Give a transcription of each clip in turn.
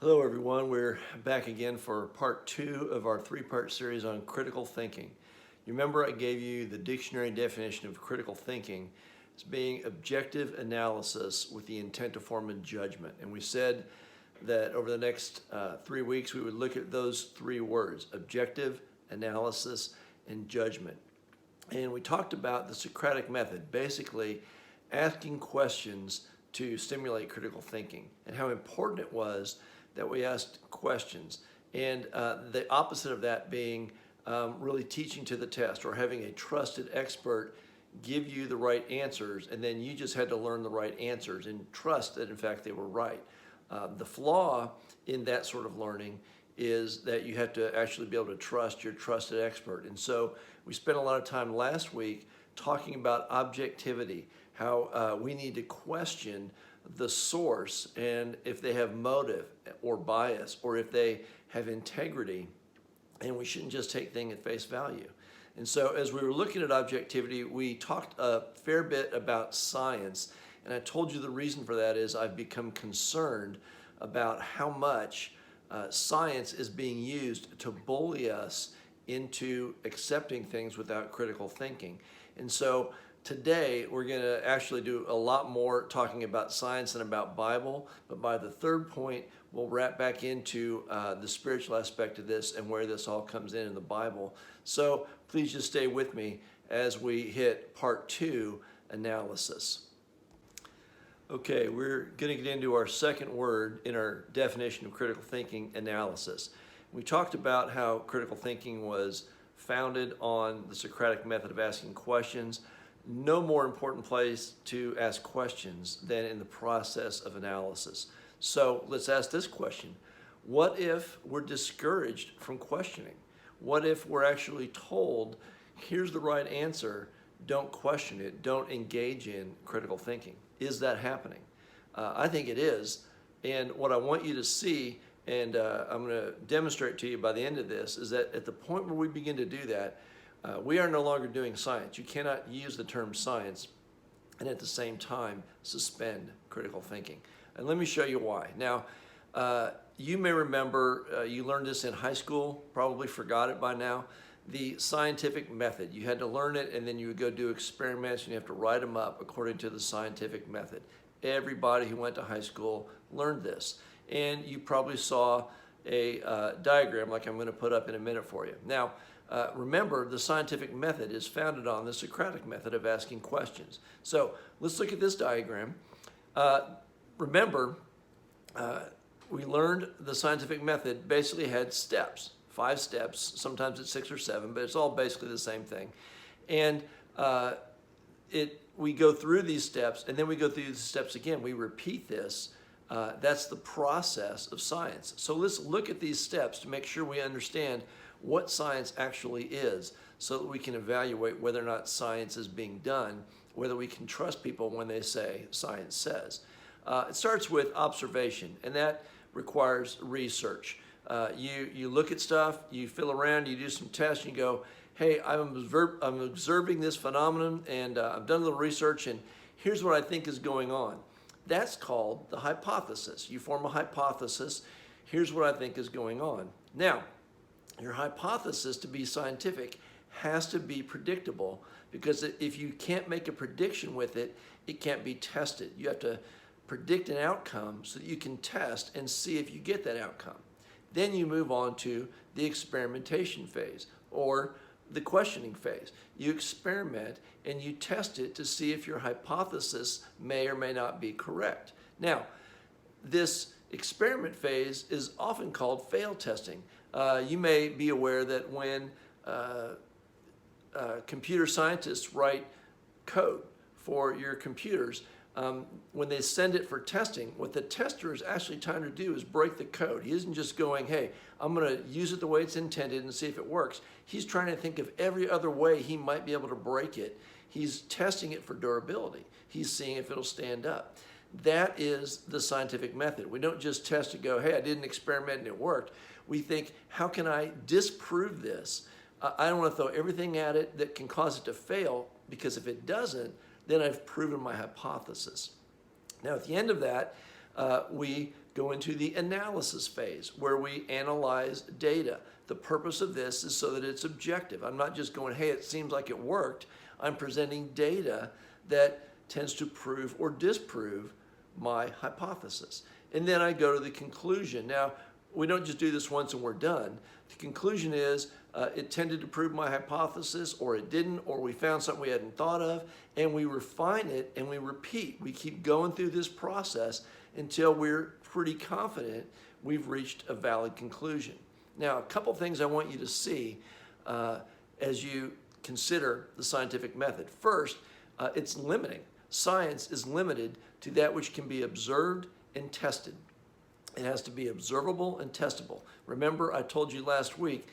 Hello everyone, we're back again for part 2 of our 3-part series on critical thinking. You remember I gave you the dictionary definition of critical thinking as being objective analysis with the intent to form a judgment. And we said that over the next 3 weeks we would look at those 3 words, objective, analysis, and judgment. And we talked about the Socratic method, basically asking questions to stimulate critical thinking and how important it was that we asked questions, and the opposite of that being really teaching to the test or having a trusted expert give you the right answers, and then you just had to learn the right answers and trust that in fact they were right. The flaw in that sort of learning is that you have to actually be able to trust your trusted expert. And so we spent a lot of time last week talking about objectivity, how we need to question the source and if they have motive or bias or if they have integrity, and we shouldn't just take things at face value. And so as we were looking at objectivity, we talked a fair bit about science, and I told you the reason for that is I've become concerned about how much science is being used to bully us into accepting things without critical thinking. And so today, we're going to actually do a lot more talking about science and about Bible, but by the third point, we'll wrap back into the spiritual aspect of this and where this all comes in the Bible. So please just stay with me as we hit part 2, analysis. Okay, we're going to get into our second word in our definition of critical thinking, analysis. We talked about how critical thinking was founded on the Socratic method of asking questions. No more important place to ask questions than in the process of analysis. So let's ask this question. What if we're discouraged from questioning? What if we're actually told, here's the right answer, don't question it, don't engage in critical thinking? Is that happening? I think it is. And what I want you to see, and I'm going to demonstrate to you by the end of this, is that at the point where we begin to do that, we are no longer doing science. You cannot use the term science and at the same time suspend critical thinking. And let me show you why. Now, you may remember, you learned this in high school, probably forgot it by now, the scientific method. You had to learn it, and then you would go do experiments, and you have to write them up according to the scientific method. Everybody who went to high school learned this. And you probably saw a diagram like I'm going to put up in a minute for you. Now, remember, the scientific method is founded on the Socratic method of asking questions. So let's look at this diagram. Remember, we learned the scientific method basically had steps, 5 steps, sometimes it's 6 or 7, but it's all basically the same thing. And we go through these steps, and then we go through the steps again. We repeat this. That's the process of science. So let's look at these steps to make sure we understand what science actually is so that we can evaluate whether or not science is being done, whether we can trust people when they say science says. It starts with observation, and that requires research. You look at stuff, you feel around, you do some tests, and you go, hey, I'm observing this phenomenon, and I've done a little research, and here's what I think is going on. That's called the hypothesis. You form a hypothesis. Here's what I think is going on. Now, your hypothesis to be scientific has to be predictable, because if you can't make a prediction with it, it can't be tested. You have to predict an outcome so that you can test and see if you get that outcome. Then you move on to the experimentation phase or the questioning phase. You experiment and you test it to see if your hypothesis may or may not be correct. Now, this experiment phase is often called fail testing. You may be aware that when computer scientists write code for your computers, when they send it for testing, what the tester is actually trying to do is break the code. He isn't just going, hey, I'm going to use it the way it's intended and see if it works. He's trying to think of every other way he might be able to break it. He's testing it for durability. He's seeing if it'll stand up. That is the scientific method. We don't just test to go, hey, I did an experiment and it worked. We think, how can I disprove this? I don't want to throw everything at it that can cause it to fail, because if it doesn't, then I've proven my hypothesis. Now, at the end of that, we go into the analysis phase where we analyze data. The purpose of this is so that it's objective. I'm not just going, hey, it seems like it worked. I'm presenting data that tends to prove or disprove my hypothesis. And then I go to the conclusion. Now, we don't just do this once and we're done. The conclusion is it tended to prove my hypothesis, or it didn't, or we found something we hadn't thought of, and we refine it and we repeat. We keep going through this process until we're pretty confident we've reached a valid conclusion. Now, a couple things I want you to see as you consider the scientific method. First, it's limiting. Science is limited to that which can be observed and tested. It has to be observable and testable. Remember, I told you last week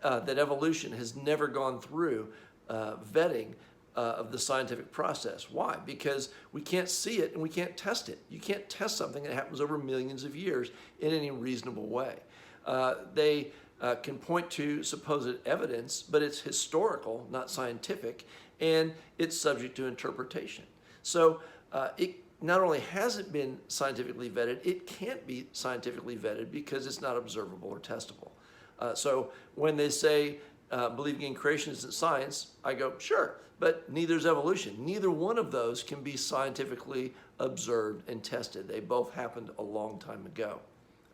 that evolution has never gone through vetting of the scientific process. Why? Because we can't see it and we can't test it. You can't test something that happens over millions of years in any reasonable way. They can point to supposed evidence, but it's historical, not scientific, and it's subject to interpretation. So it not only hasn't been scientifically vetted, it can't be scientifically vetted because it's not observable or testable. So when they say believing in creation isn't science, I go, sure, but neither is evolution. Neither one of those can be scientifically observed and tested. They both happened a long time ago.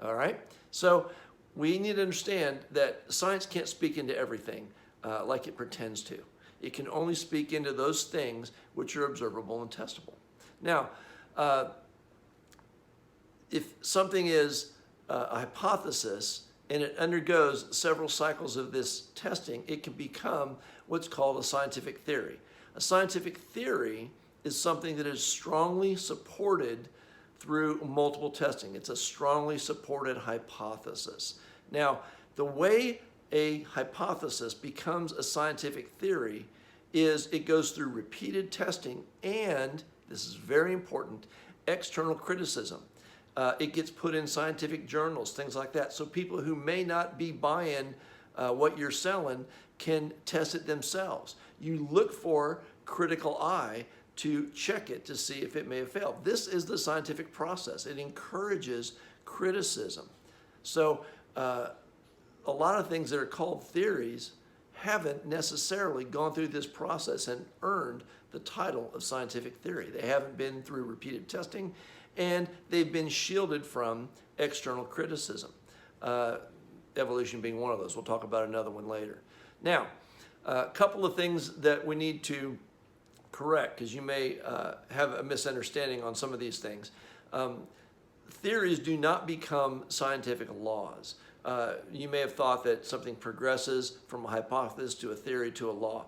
All right? So we need to understand that science can't speak into everything like it pretends to. It can only speak into those things which are observable and testable. Now, if something is a hypothesis and it undergoes several cycles of this testing, it can become what's called a scientific theory. A scientific theory is something that is strongly supported through multiple testing. It's a strongly supported hypothesis. Now, the way a hypothesis becomes a scientific theory is it goes through repeated testing and, this is very important, external criticism. It gets put in scientific journals, things like that. So people who may not be buying what you're selling can test it themselves. You look for critical eye to check it to see if it may have failed. This is the scientific process. It encourages criticism. So a lot of things that are called theories haven't necessarily gone through this process and earned the title of scientific theory. They haven't been through repeated testing, and they've been shielded from external criticism. Evolution being one of those. We'll talk about another one later. Now, a couple of things that we need to correct, because you may have a misunderstanding on some of these things. Theories do not become scientific laws. You may have thought that something progresses from a hypothesis to a theory to a law.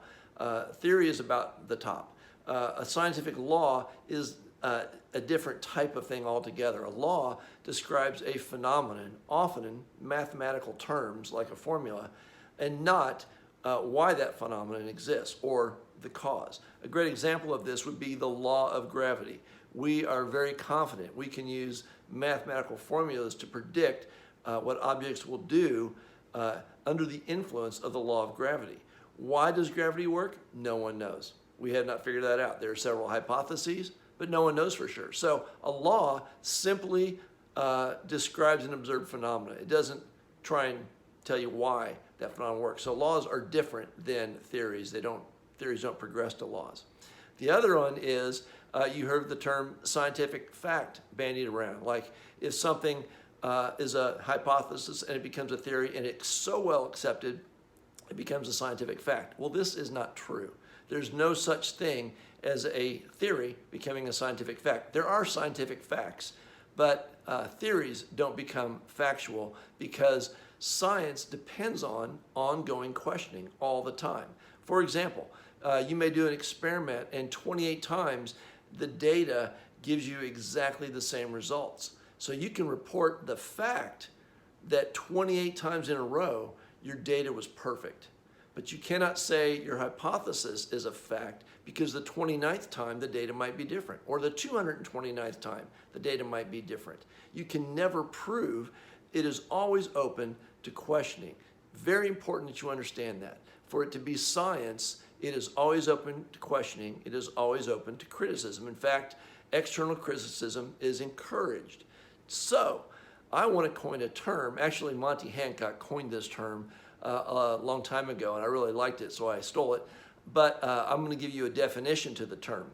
Theory is about the top. A scientific law is a different type of thing altogether. A law describes a phenomenon, often in mathematical terms like a formula, and not why that phenomenon exists or the cause. A great example of this would be the law of gravity. We are very confident we can use mathematical formulas to predict what objects will do under the influence of the law of gravity. Why does gravity work? No one knows. We have not figured that out. There are several hypotheses, but no one knows for sure. So a law simply describes an observed phenomenon. It doesn't try and tell you why that phenomenon works. So laws are different than theories. Theories don't progress to laws. The other one is you heard the term scientific fact bandied around. Like if something is a hypothesis and it becomes a theory and it's so well accepted, it becomes a scientific fact. Well, this is not true. There's no such thing as a theory becoming a scientific fact. There are scientific facts, but theories don't become factual because science depends on ongoing questioning all the time. For example, you may do an experiment and 28 times the data gives you exactly the same results. So you can report the fact that 28 times in a row your data was perfect. But you cannot say your hypothesis is a fact because the 29th time the data might be different, or the 229th time the data might be different. You can never prove. It is always open to questioning. Very important that you understand that. For it to be science, it is always open to questioning. It is always open to criticism. In fact, external criticism is encouraged. So, I want to coin a term. Actually, Monty Hancock coined this term a long time ago, and I really liked it, so I stole it. But I'm going to give you a definition to the term.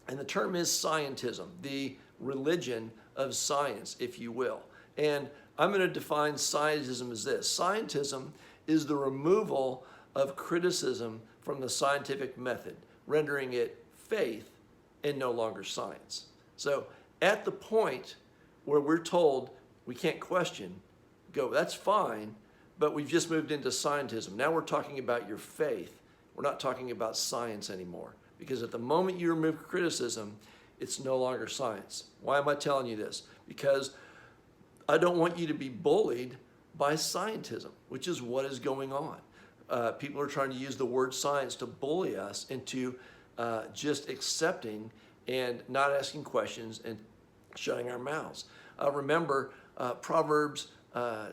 And the term is scientism, the religion of science, if you will. And I'm going to define scientism as this. Scientism is the removal of criticism from the scientific method, rendering it faith and no longer science. So at the point where we're told we can't question, go, that's fine, but we've just moved into scientism. Now we're talking about your faith. We're not talking about science anymore. Because at the moment you remove criticism, it's no longer science. Why am I telling you this? Because I don't want you to be bullied by scientism, which is what is going on. People are trying to use the word science to bully us into just accepting and not asking questions and shutting our mouths. Remember Proverbs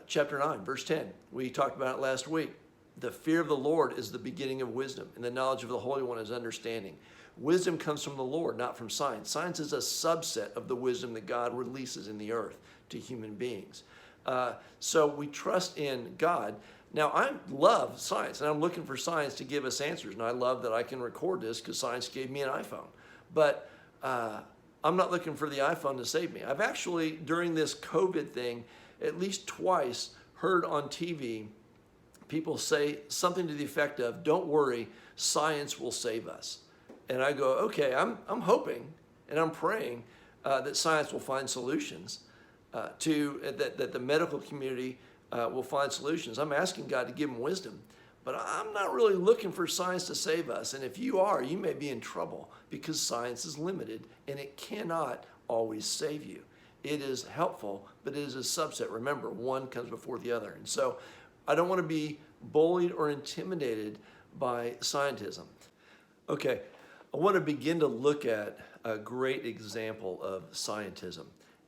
chapter 9, verse 10. We talked about it last week. The fear of the Lord is the beginning of wisdom, and the knowledge of the Holy One is understanding. Wisdom comes from the Lord, not from science. Science is a subset of the wisdom that God releases in the earth to human beings. So we trust in God. Now, I love science, and I'm looking for science to give us answers, and I love that I can record this because science gave me an iPhone. But I'm not looking for the iPhone to save me. I've actually, during this COVID thing, at least twice heard on TV people say something to the effect of, don't worry, science will save us. And I go, okay, I'm hoping and I'm praying that science will find solutions, that the medical community will find solutions. I'm asking God to give them wisdom, but I'm not really looking for science to save us. And if you are, you may be in trouble because science is limited and it cannot always save you. It is helpful, but it is a subset. Remember, one comes before the other. And so I don't want to be bullied or intimidated by scientism. Okay, I want to begin to look at a great example of scientism.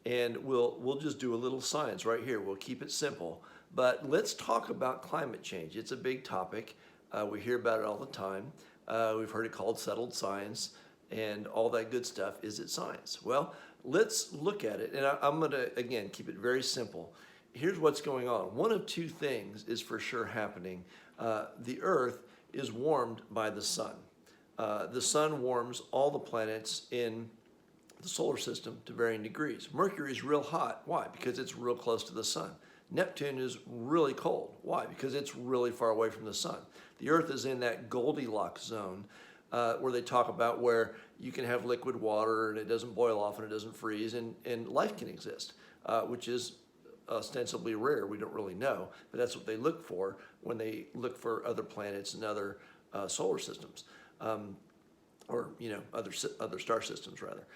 And we'll just do a little science right here. We'll keep it simple. But let's talk about climate change. It's a big topic. We hear about it all the time. We've heard it called settled science and all that good stuff. Is it science? Well, let's look at it. And I'm going to, again, keep it very simple. Here's what's going on. One of two things is for sure happening. The Earth is warmed by the sun. The sun warms all the planets in the solar system to varying degrees. Mercury is real hot. Why? Because it's real close to the sun. Neptune is really cold. Why? Because it's really far away from the sun. The Earth is in that Goldilocks zone where they talk about where you can have liquid water and it doesn't boil off and it doesn't freeze and life can exist, which is ostensibly rare. We don't really know, but that's what they look for when they look for other planets and other solar systems, or other star systems rather.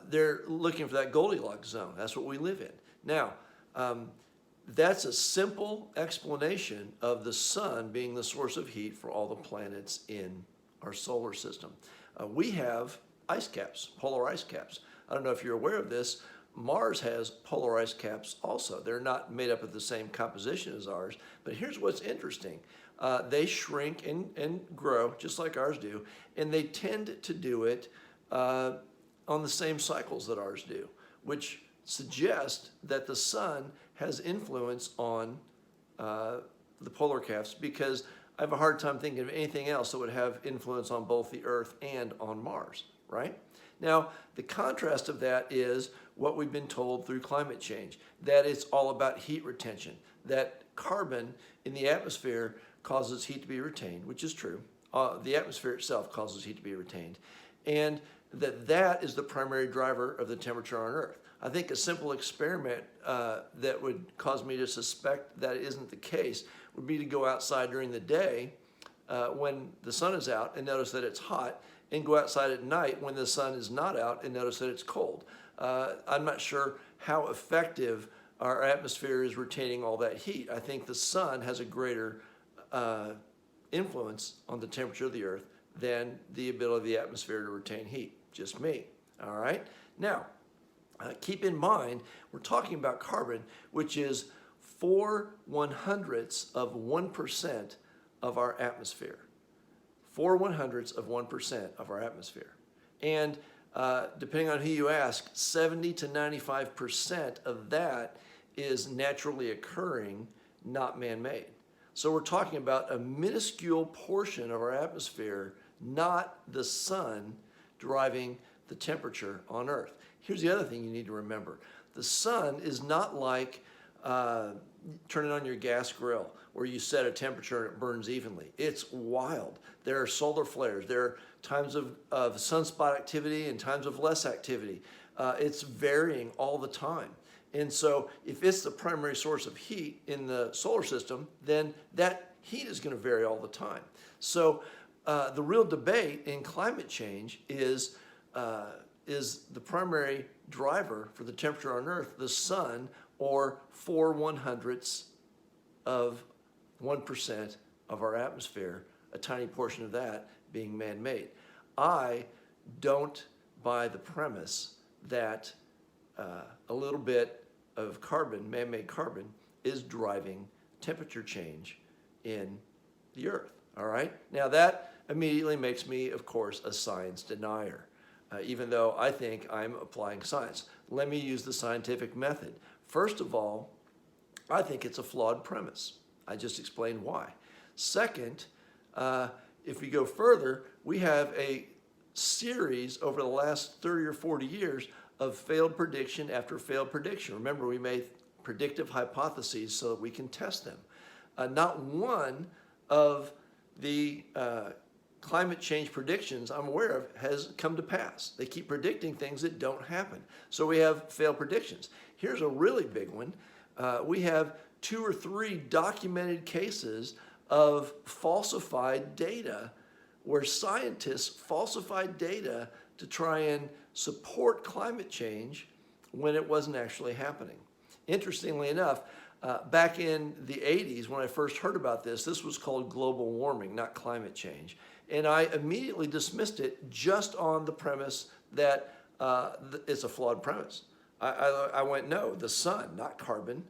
They're looking for that Goldilocks zone. That's what we live in. Now, that's a simple explanation of the sun being the source of heat for all the planets in our solar system. We have ice caps, polar ice caps. I don't know if you're aware of this. Mars has polar ice caps also. They're not made up of the same composition as ours, but here's what's interesting. They shrink and grow just like ours do, and they tend to do it on the same cycles that ours do, which suggests that the sun has influence on the polar caps, because I have a hard time thinking of anything else that would have influence on both the Earth and on Mars, right? Now, the contrast of that is what we've been told through climate change, that it's all about heat retention, that carbon in the atmosphere causes heat to be retained, which is true. The atmosphere itself causes heat to be retained, and that is the primary driver of the temperature on Earth. I think a simple experiment that would cause me to suspect that isn't the case would be to go outside during the day when the sun is out and notice that it's hot, and go outside at night when the sun is not out and notice that it's cold. I'm not sure how effective our atmosphere is retaining all that heat. I think the sun has a greater influence on the temperature of the Earth than the ability of the atmosphere to retain heat. Just me, all right? Now, keep in mind, we're talking about carbon, which is 4/100ths of 1% of our atmosphere. 4/100ths of 1% of our atmosphere. And depending on who you ask, 70 to 95% of that is naturally occurring, not man-made. So we're talking about a minuscule portion of our atmosphere, not the sun, driving the temperature on Earth. Here's the other thing you need to remember. The sun is not like turning on your gas grill where you set a temperature and it burns evenly. It's wild. There are solar flares. There are times of sunspot activity and times of less activity. It's varying all the time. And so if it's the primary source of heat in the solar system, then that heat is going to vary all the time. So the real debate in climate change is the primary driver for the temperature on Earth the sun, or 4/100ths of 1% of our atmosphere, a tiny portion of that being man-made. I don't buy the premise that a little bit of carbon, man-made carbon, is driving temperature change in the Earth, all right? Now that immediately makes me, of course, a science denier, even though I think I'm applying science. Let me use the scientific method. First of all, I think it's a flawed premise. I just explained why. Second, if we go further, we have a series over the last 30 or 40 years of failed prediction after failed prediction. Remember, we made predictive hypotheses so that we can test them. Not one of the climate change predictions I'm aware of has come to pass. They keep predicting things that don't happen. So we have failed predictions. Here's a really big one. We have 2 or 3 documented cases of falsified data where scientists falsified data to try and support climate change when it wasn't actually happening. Interestingly enough, back in the 80s, when I first heard about this, this was called global warming, not climate change. And I immediately dismissed it just on the premise that it's a flawed premise. I went, no, the sun, not carbon.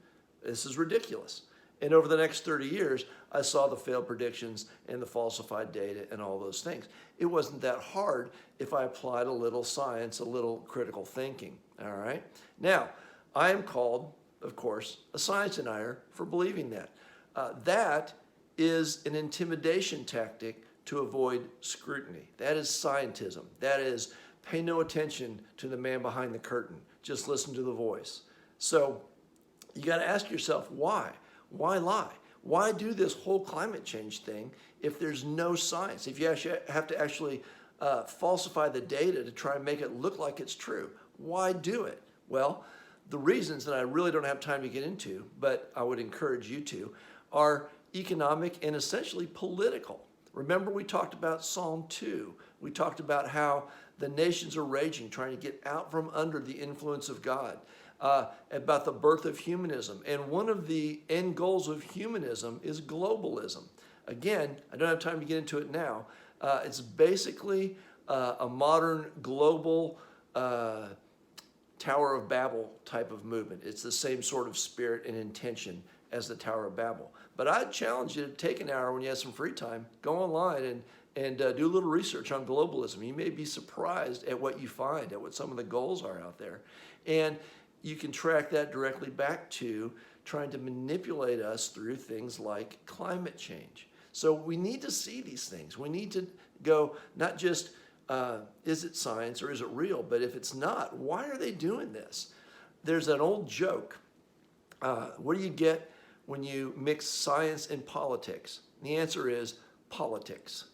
This is ridiculous. And over the next 30 years, I saw the failed predictions and the falsified data and all those things. It wasn't that hard if I applied a little science, a little critical thinking, all right? Now, I am called, of course, a science denier for believing that. That is an intimidation tactic to avoid scrutiny. That is scientism. That is pay no attention to the man behind the curtain. Just listen to the voice. So you got to ask yourself, why? Why lie? Why do this whole climate change thing if there's no science? If you actually have to actually falsify the data to try and make it look like it's true, why do it? Well, the reasons that I really don't have time to get into, but I would encourage you to, are economic and essentially political. Remember, we talked about Psalm 2. We talked about how the nations are raging, trying to get out from under the influence of God. About the birth of humanism. And one of the end goals of humanism is globalism. Again, I don't have time to get into it now. It's basically a modern global Tower of Babel type of movement. It's the same sort of spirit and intention as the Tower of Babel. But I'd challenge you to take an hour when you have some free time, go online and do a little research on globalism. You may be surprised at what you find, at what some of the goals are out there. And you can track that directly back to trying to manipulate us through things like climate change. So we need to see these things. We need to go not just, is it science or is it real? But if it's not, why are they doing this? There's an old joke. What do you get when you mix science and politics? And the answer is politics.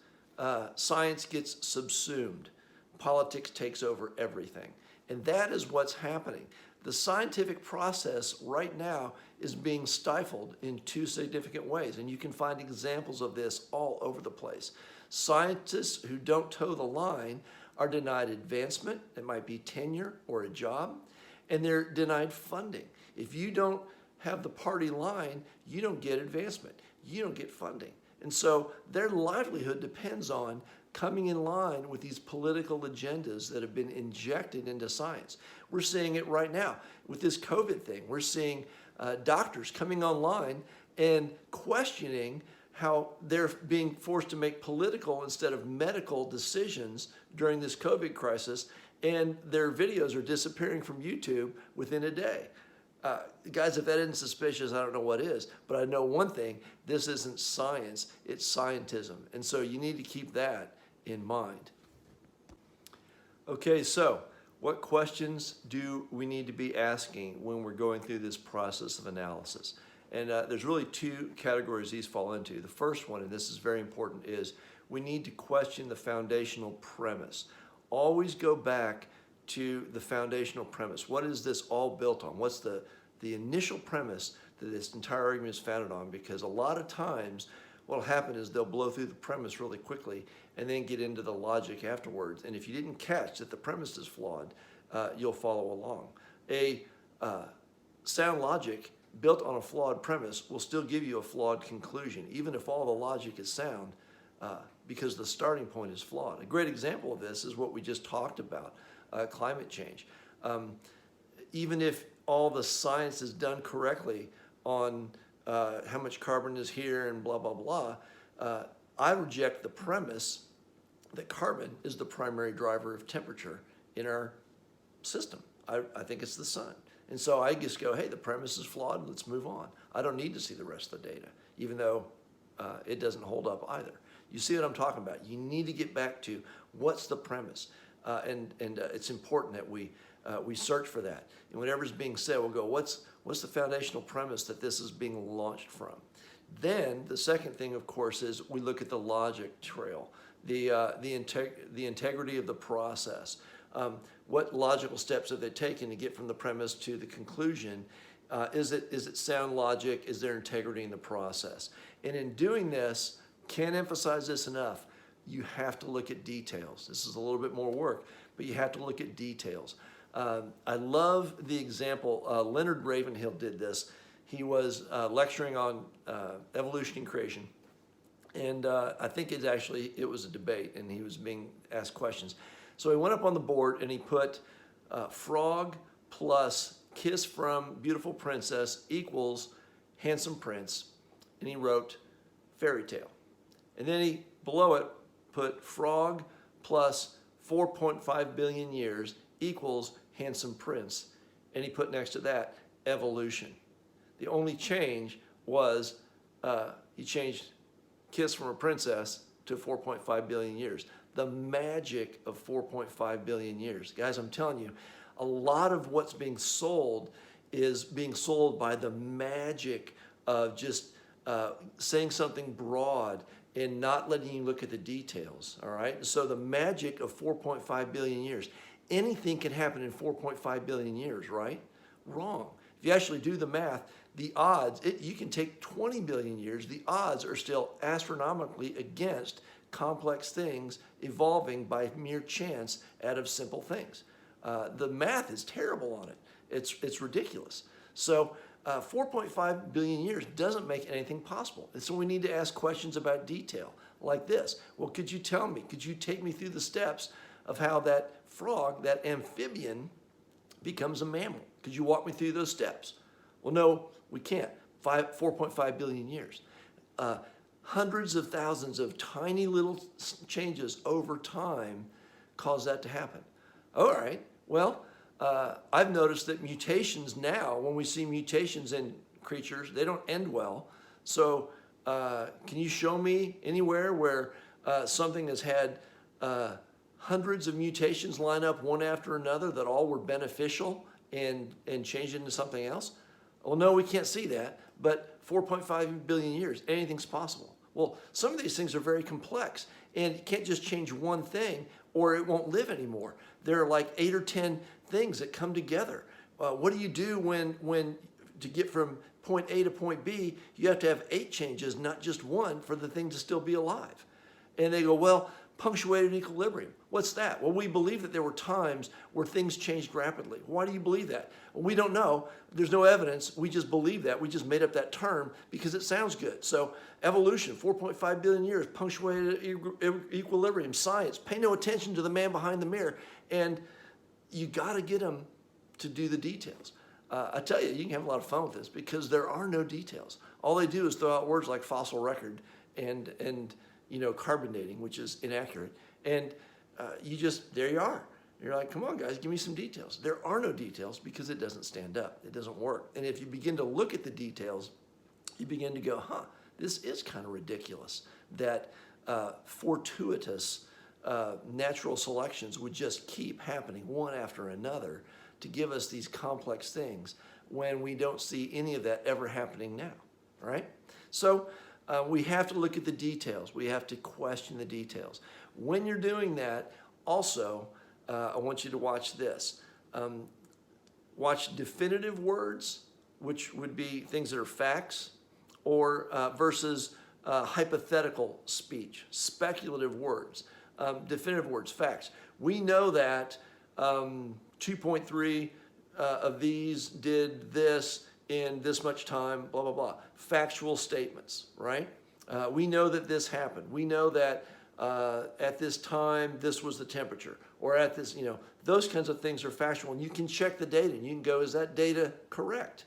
Science gets subsumed. Politics takes over everything. And that is what's happening. The scientific process right now is being stifled in 2 significant ways, and you can find examples of this all over the place. Scientists who don't toe the line are denied advancement, it might be tenure or a job, and they're denied funding. If you don't have the party line, you don't get advancement, you don't get funding. And so their livelihood depends on coming in line with these political agendas that have been injected into science. We're seeing it right now with this COVID thing. We're seeing doctors coming online and questioning how they're being forced to make political instead of medical decisions during this COVID crisis, and their videos are disappearing from YouTube within a day. guys, if that isn't suspicious, I don't know what is. But I know one thing, this isn't science, it's scientism. And so you need to keep that in mind. Okay, so what questions do we need to be asking when we're going through this process of analysis? And there's really two categories these fall into. The first one, and this is very important, is we need to question the foundational premise. Always go back to the foundational premise. What is this all built on? What's the initial premise that this entire argument is founded on? Because a lot of times what will happen is they'll blow through the premise really quickly and then get into the logic afterwards. And if you didn't catch that the premise is flawed, you'll follow along. A sound logic built on a flawed premise will still give you a flawed conclusion, even if all the logic is sound, because the starting point is flawed. A great example of this is what we just talked about, climate change. Even if all the science is done correctly on how much carbon is here and blah, blah, blah, I reject the premise that carbon is the primary driver of temperature in our system. I think it's the sun. And so I just go, hey, the premise is flawed, let's move on. I don't need to see the rest of the data, even though it doesn't hold up either. You see what I'm talking about? You need to get back to what's the premise. And it's important that we search for that. And whatever's being said, we'll go, what's the foundational premise that this is being launched from? Then the second thing, of course, is we look at the logic trail, the integrity of the process. What logical steps have they taken to get from the premise to the conclusion? Is it sound logic? Is there integrity in the process? And in doing this, can't emphasize this enough, you have to look at details. This is a little bit more work, but you have to look at details. I love the example, Leonard Ravenhill did this. He was lecturing on evolution and creation. And I think it was a debate, and he was being asked questions. So he went up on the board and he put frog plus kiss from beautiful princess equals handsome prince, and he wrote fairy tale. And then he, below it, put frog plus 4.5 billion years equals handsome prince, and he put next to that evolution. The only change was he changed kiss from a princess to 4.5 billion years. The magic of 4.5 billion years. Guys, I'm telling you, a lot of what's being sold is being sold by the magic of just saying something broad and not letting you look at the details, all right? So the magic of 4.5 billion years. Anything can happen in 4.5 billion years, right? Wrong. If you actually do the math, the odds, you can take 20 billion years, the odds are still astronomically against complex things evolving by mere chance out of simple things. The math is terrible on it. It's ridiculous. So 4.5 billion years doesn't make anything possible. And so we need to ask questions about detail like this. Well, could you tell me, could you take me through the steps of how that frog, that amphibian, becomes a mammal? Could you walk me through those steps? Well, no, we can't. 4.5 billion years. Hundreds of thousands of tiny little changes over time cause that to happen. All right, well, I've noticed that mutations now, when we see mutations in creatures, they don't end well. So can you show me anywhere where something has had hundreds of mutations line up one after another that all were beneficial and changed into something else? Well, no, we can't see that, but 4.5 billion years, anything's possible. Well, some of these things are very complex, and you can't just change one thing or it won't live anymore. There are like 8 or 10 things that come together. What do you do when to get from point A to point B, you have to have 8 changes, not just one, for the thing to still be alive? And they go, well, punctuated equilibrium. What's that? Well, we believe that there were times where things changed rapidly. Why do you believe that? Well, we don't know. There's no evidence. We just believe that. We just made up that term because it sounds good. So evolution, 4.5 billion years, punctuated equilibrium, science. Pay no attention to the man behind the mirror. And you got to get them to do the details. I tell you, you can have a lot of fun with this because there are no details. All they do is throw out words like fossil record and carbon dating, which is inaccurate. And there you are. You're like, come on, guys, give me some details. There are no details because it doesn't stand up. It doesn't work. And if you begin to look at the details, you begin to go, this is kind of ridiculous that fortuitous natural selections would just keep happening one after another to give us these complex things when we don't see any of that ever happening now, right? So we have to look at the details. We have to question the details. When you're doing that, also, I want you to watch this. Watch definitive words, which would be things that are facts, or versus hypothetical speech, speculative words, definitive words, facts. We know that 2.3 of these did this in this much time, blah, blah, blah. Factual statements, right? We know that this happened. We know that at this time, this was the temperature, or at this, those kinds of things are factual, and you can check the data, and you can go, is that data correct?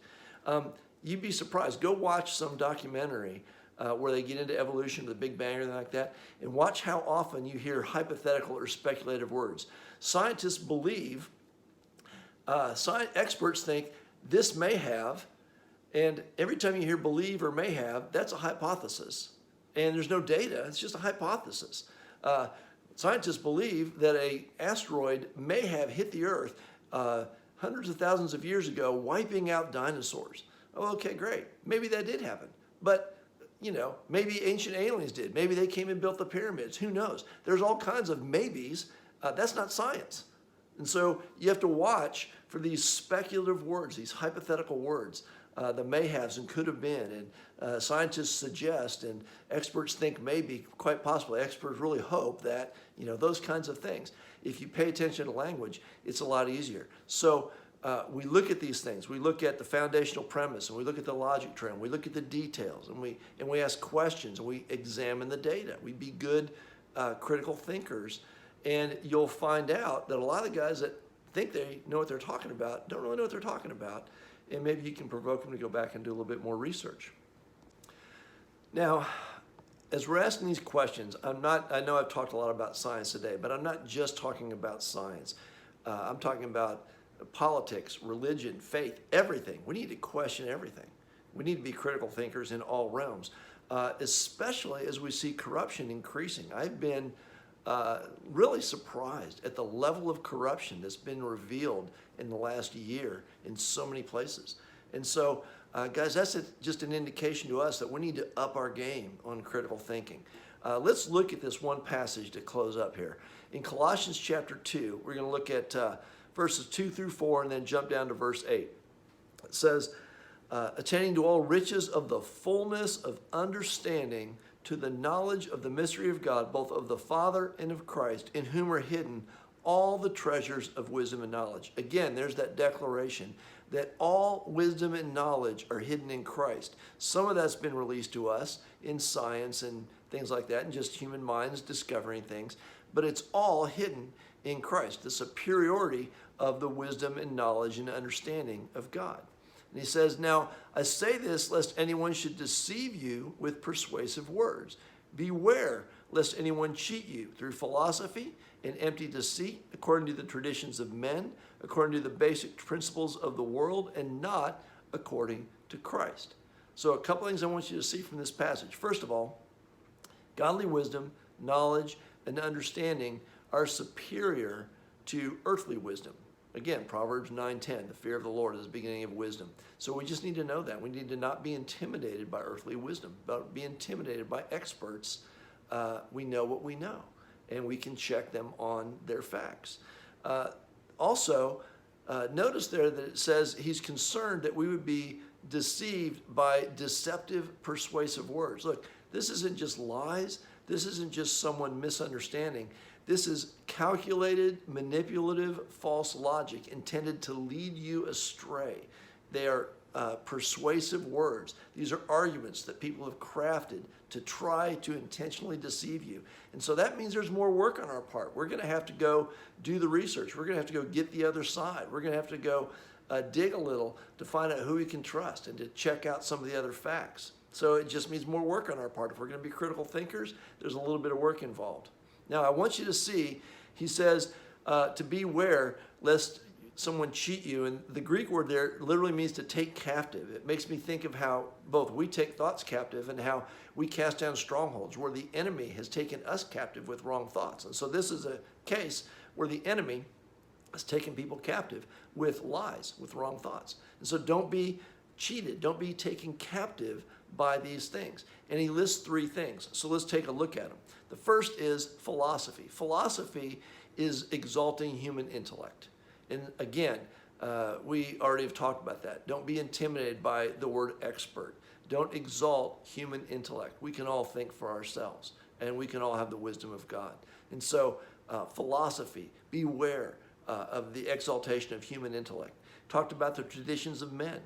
You'd be surprised. Go watch some documentary where they get into evolution, the Big Bang, or anything like that, and watch how often you hear hypothetical or speculative words. Scientists believe, experts think this may have, and every time you hear believe or may have, that's a hypothesis. And there's no data, it's just a hypothesis. Scientists believe that an asteroid may have hit the Earth hundreds of thousands of years ago, wiping out dinosaurs. Oh, okay, great. Maybe that did happen. But, maybe ancient aliens did. Maybe they came and built the pyramids. Who knows? There's all kinds of maybes. That's not science. And so you have to watch for these speculative words, these hypothetical words, the may haves and could have been. And scientists suggest, and experts think maybe, quite possibly, experts really hope that, those kinds of things. If you pay attention to language, it's a lot easier. So we look at these things. We look at the foundational premise, and we look at the logic trend. We look at the details, and we ask questions, and we examine the data. We be good critical thinkers, and you'll find out that a lot of guys that think they know what they're talking about don't really know what they're talking about, and maybe you can provoke them to go back and do a little bit more research. Now, as we're asking these questions, I know I've talked a lot about science today, but I'm not just talking about science. I'm talking about politics, religion, faith, everything. We need to question everything. We need to be critical thinkers in all realms, especially as we see corruption increasing. I've been really surprised at the level of corruption that's been revealed in the last year in so many places. And so, guys, that's just an indication to us that we need to up our game on critical thinking. Let's look at this one passage to close up here. In Colossians chapter 2, we're going to look at verses 2 through 4 and then jump down to verse 8. It says, attaining to all riches of the fullness of understanding, to the knowledge of the mystery of God, both of the Father and of Christ, in whom are hidden all the treasures of wisdom and knowledge. Again, there's that declaration that all wisdom and knowledge are hidden in Christ. Some of that's been released to us in science and things like that, and just human minds discovering things, but it's all hidden in Christ, the superiority of the wisdom and knowledge and understanding of God. And he says, now, I say this lest anyone should deceive you with persuasive words. Beware lest anyone cheat you through philosophy and empty deceit, according to the traditions of men, according to the basic principles of the world, and not according to Christ. So a couple things I want you to see from this passage. First of all, godly wisdom, knowledge, and understanding are superior to earthly wisdom. Again, Proverbs 9:10, the fear of the Lord is the beginning of wisdom. So we just need to know that. We need to not be intimidated by earthly wisdom, but be intimidated by experts. We know what we know, and we can check them on their facts. Also, notice there that it says he's concerned that we would be deceived by deceptive, persuasive words. Look, this isn't just lies. This isn't just someone misunderstanding. This is calculated, manipulative, false logic intended to lead you astray. They are persuasive words. These are arguments that people have crafted to try to intentionally deceive you. And so that means there's more work on our part. We're going to have to go do the research. We're going to have to go get the other side. We're going to have to go dig a little to find out who we can trust and to check out some of the other facts. So it just means more work on our part. If we're going to be critical thinkers, there's a little bit of work involved. Now, I want you to see, he says, to beware lest someone cheat you. And the Greek word there literally means to take captive. It makes me think of how both we take thoughts captive and how we cast down strongholds, where the enemy has taken us captive with wrong thoughts. And so this is a case where the enemy has taken people captive with lies, with wrong thoughts. And so don't be cheated. Don't be taken captive by these things. And he lists three things. So let's take a look at them. The first is philosophy. Philosophy is exalting human intellect. And again, we already have talked about that. Don't be intimidated by the word expert. Don't exalt human intellect. We can all think for ourselves, and we can all have the wisdom of God. And so philosophy, beware of the exaltation of human intellect. Talked about the traditions of men,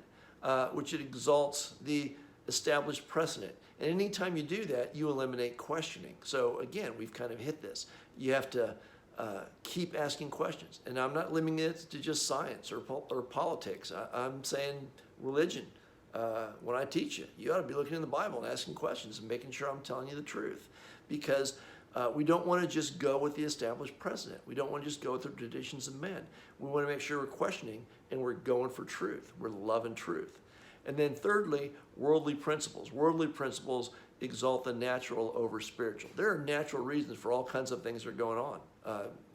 which it exalts the established precedent. And anytime you do that, you eliminate questioning. So again, we've kind of hit this. You have to keep asking questions. And I'm not limiting it to just science or politics. I'm saying religion. When I teach you, you ought to be looking in the Bible and asking questions and making sure I'm telling you the truth. Because we don't want to just go with the established precedent. We don't want to just go with the traditions of men. We want to make sure we're questioning and we're going for truth. We're loving truth. And then thirdly, worldly principles. Worldly principles exalt the natural over spiritual. There are natural reasons for all kinds of things that are going on,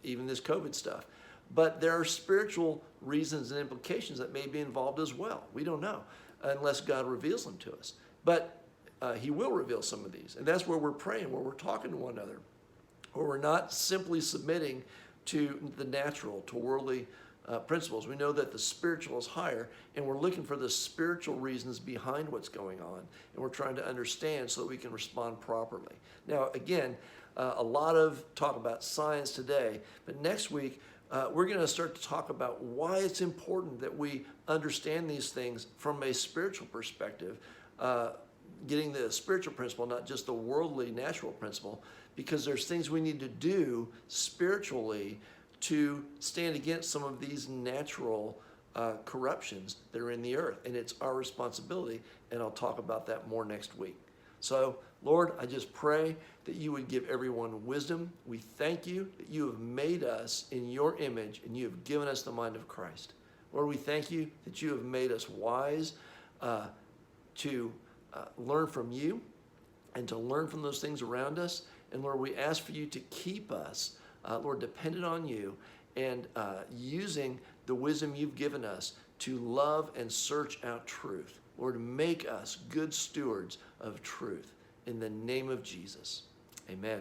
even this COVID stuff. But there are spiritual reasons and implications that may be involved as well. We don't know unless God reveals them to us. But he will reveal some of these. And that's where we're praying, where we're talking to one another, where we're not simply submitting to the natural, to worldly principles. We know that the spiritual is higher, and we're looking for the spiritual reasons behind what's going on, and we're trying to understand so that we can respond properly. Now, again, a lot of talk about science today, but next week we're going to start to talk about why it's important that we understand these things from a spiritual perspective, getting the spiritual principle, not just the worldly, natural principle, because there's things we need to do spiritually to stand against some of these natural corruptions that are in the earth. And it's our responsibility, and I'll talk about that more next week. So, Lord, I just pray that you would give everyone wisdom. We thank you that you have made us in your image, and you have given us the mind of Christ. Lord, we thank you that you have made us wise to learn from you and to learn from those things around us. And Lord, we ask for you to keep us, Lord, dependent on you and using the wisdom you've given us to love and search out truth. Lord, make us good stewards of truth. In the name of Jesus, amen.